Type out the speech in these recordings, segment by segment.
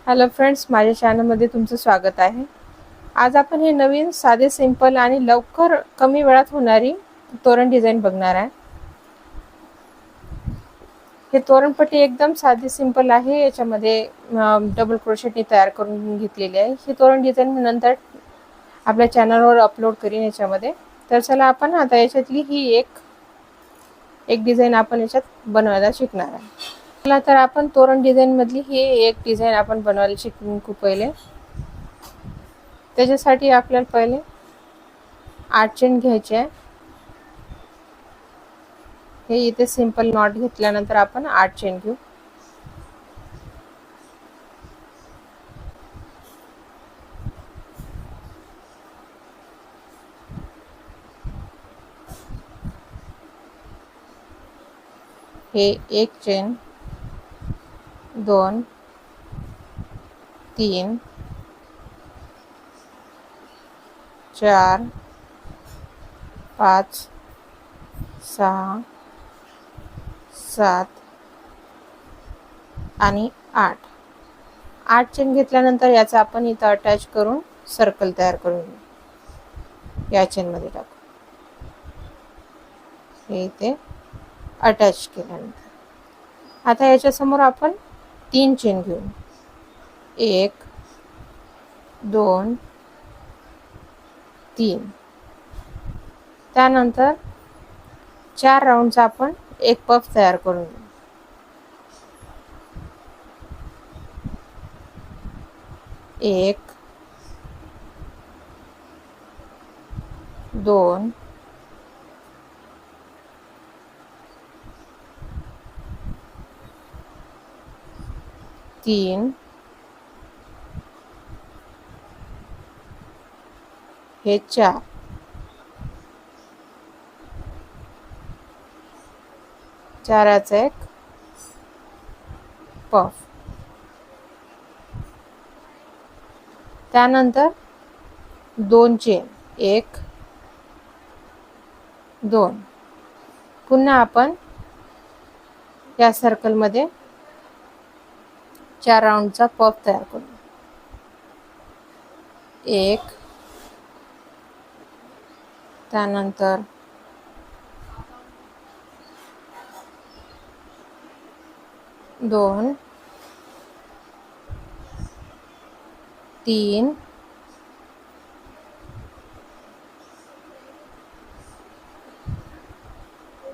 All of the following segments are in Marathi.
हॅलो फ्रेंड्स, माझ्या चॅनलमध्ये तुमचं स्वागत आहे. आज आपण हे नवीन साधे सिंपल आणि लवकर कमी वेळात होणारी तोरण डिझाइन बघणार आहे. हे तोरणपट्टी एकदम साधी सिंपल आहे. याच्यामध्ये डबल क्रोशेटने तयार करून घेतलेली आहे. ही तोरण डिझाइन नंतर आपल्या चॅनलवर अपलोड करीन याच्यामध्ये. तर चला आपण आता याच्यातली ही एक डिझाइन आपण याच्यात बनवायला शिकणार आहे. चला तर आपण तोरण डिझाइन मधली ही एक डिझाइन आपण बनवायला शिकू पहिले. त्याच्यासाठी आपल्याला पहिले 8 चेन घ्यायचे आहे. हे इथे सिंपल नॉट घेतल्यानंतर आपण 8 चेन घेऊ. हे 1 चेन 2 3 4 5 6 7 आणि 8 चेन घेतल्यानंतर याचा आपण इथं अटॅच करून सर्कल तयार करून घेऊ. या चेन मध्ये टाकू. हे इथे अटॅच केल्यानंतर आता याच्या समोर आपण 3 चेन घेऊ. 1 2 3. त्यानंतर 4 राऊंडचा आपण एक पफ तयार करून घेऊ. 1 2 3 हे 4. चाराचा एक पफ. त्यानंतर 2 चेन 1 2. पुन्हा आपण या सर्कल मध्ये 4 राऊंडचा पफ तयार करू. 1 त्यानंतर 2 3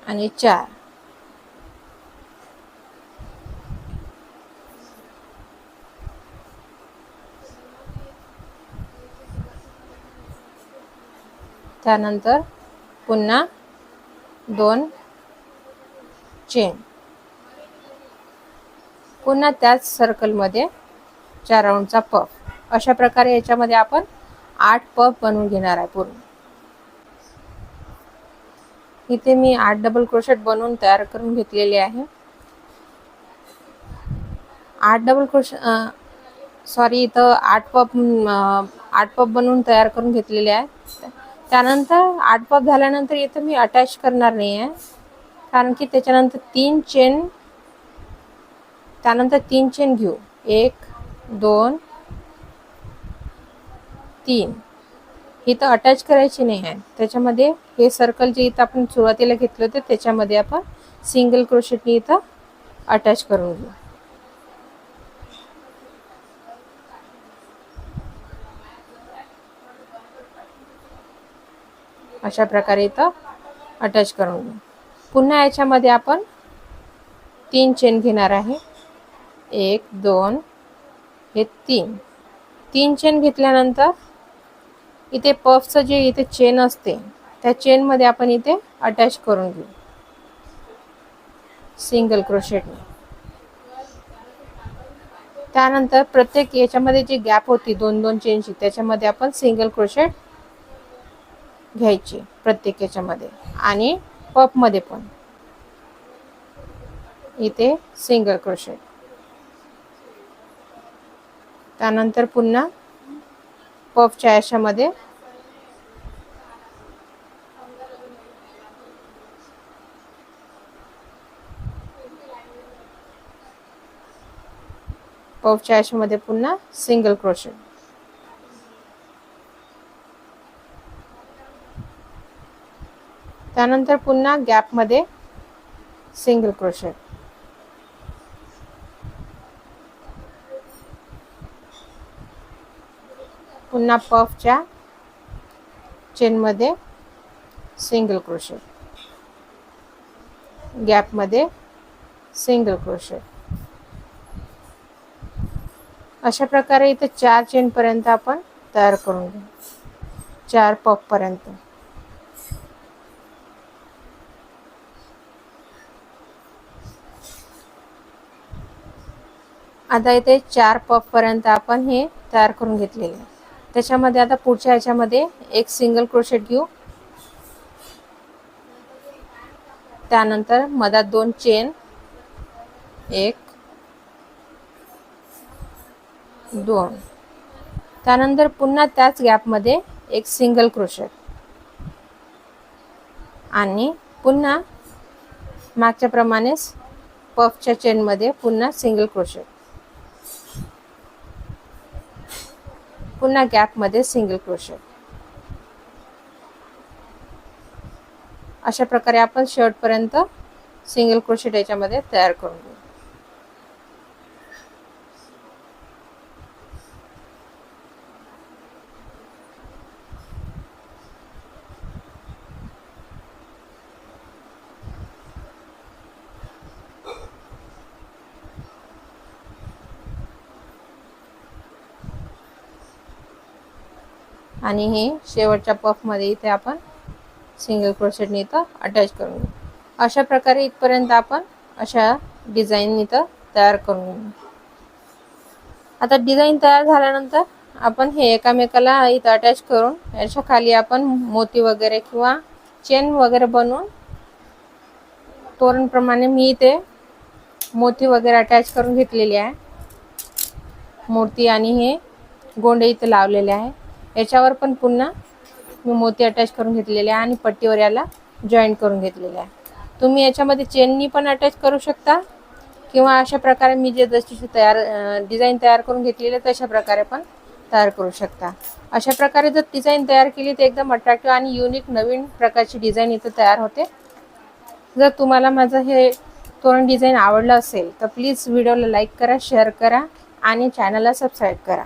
आणि 4. त्यानंतर पुन्हा 2 चेन. पुन्हा त्याच सर्कल मध्ये 4 राऊंडचा पफ. अशा प्रकारे याच्यामध्ये आपण 8 पफ बनवून घेणार आहे पूर्ण. इथे मी 8 डबल क्रोशेट बनवून तयार करून घेतलेले आहे. 8 डबल क्रोशेट इथं 8 पफ बनवून तयार करून घेतलेले आहे. त्यानंतर 8 पफ झाल्यानंतर इथं मी अटॅच करणार नाही आहे, कारण की त्याच्यानंतर 3 चेन घेऊ. 1 2 3. इथं अटॅच करायची नाही आहे. त्याच्यामध्ये हे सर्कल जे इथं आपण सुरुवातीला घेतलं होतं त्याच्यामध्ये आपण सिंगल क्रोशेटने इथं अटॅच करून घेऊ. अशा प्रकारे इथं अटॅच करून घेऊ. पुन्हा याच्यामध्ये आपण 3 चेन घेणार आहे. 1 2 हे 3 चेन घेतल्यानंतर इथे पफचं जे इथे चेन असते त्या चेन मध्ये आपण इथे अटॅच करून घेऊ सिंगल क्रोशेटने. त्यानंतर प्रत्येक याच्यामध्ये जी गॅप होती 2-2 चेनची त्याच्यामध्ये आपण सिंगल क्रोशेट घ्यायची प्रत्येक याच्यामध्ये. आणि पफ मध्ये पण इथे सिंगल क्रोशेट. त्यानंतर पुन्हा पफच्या याच्यामध्ये पफच्या याच्यामध्ये पुन्हा सिंगल क्रोशेट, त्यानंतर पुन्हा गॅपमध्ये सिंगल क्रोशेट, पुन्हा पफच्या चेनमध्ये सिंगल क्रोशेट, गॅपमध्ये सिंगल क्रोशेट. अशा प्रकारे इथे 4 चेन पर्यंत आपण तयार करून घेऊ, 4 पफ पर्यंत. आता इथे 4 पफ पर्यंत आपण हे तयार करून घेतलेले आहे. त्याच्यामध्ये आता पुढच्या ह्याच्यामध्ये एक सिंगल क्रोशेट घेऊ, त्यानंतर मधात 2 चेन, 1 2, त्यानंतर पुन्हा त्याच गॅपमध्ये एक सिंगल क्रोशेट आणि पुन्हा मागच्या प्रमाणेच पफच्या चेनमध्ये पुन्हा सिंगल क्रोशेट, पुन्हा गॅपमध्ये सिंगल क्रोशेट. अशा प्रकारे आपण शर्ट पर्यंत सिंगल क्रोशेट याच्यामध्ये तयार करून घेऊ. आणि हे शेवटच्या पफ मध्ये इथे आपण सिंगल क्रोशेटने इथं अटॅच करून घेऊ. अशा प्रकारे इथपर्यंत आपण अशा डिझाईन इथं तयार करून घेऊ. आता डिझाईन तयार झाल्यानंतर आपण हे एकामेकाला इथं अटॅच करून याच्या खाली आपण मोती वगैरे किंवा चेन वगैरे बनवून तोरण प्रमाणे मी इथे मोती वगैरे अटॅच करून घेतलेली आहे. मोती आणि हे गोंडे इथे लावलेले आहे. याच्यावर पण पुन्हा मी मोती अटॅच करून घेतलेले आहे आणि पट्टीवर याला जॉईंट करून घेतलेले आहे. तुम्ही याच्यामध्ये चेननी पण अटॅच करू शकता किंवा अशा प्रकारे मी जे जशी डिझाईन तयार करून घेतलेली आहे तशा प्रकारे पण तयार करू शकता. अशा प्रकारे जर डिझाईन तयार केली तर एकदम अट्रॅक्टिव्ह आणि युनिक नवीन प्रकारची डिझाईन इथं तयार होते. जर तुम्हाला माझं हे तोरण डिझाईन आवडलं असेल तर प्लीज व्हिडिओला लाईक करा, शेअर करा आणि चॅनलला सबस्क्राईब करा.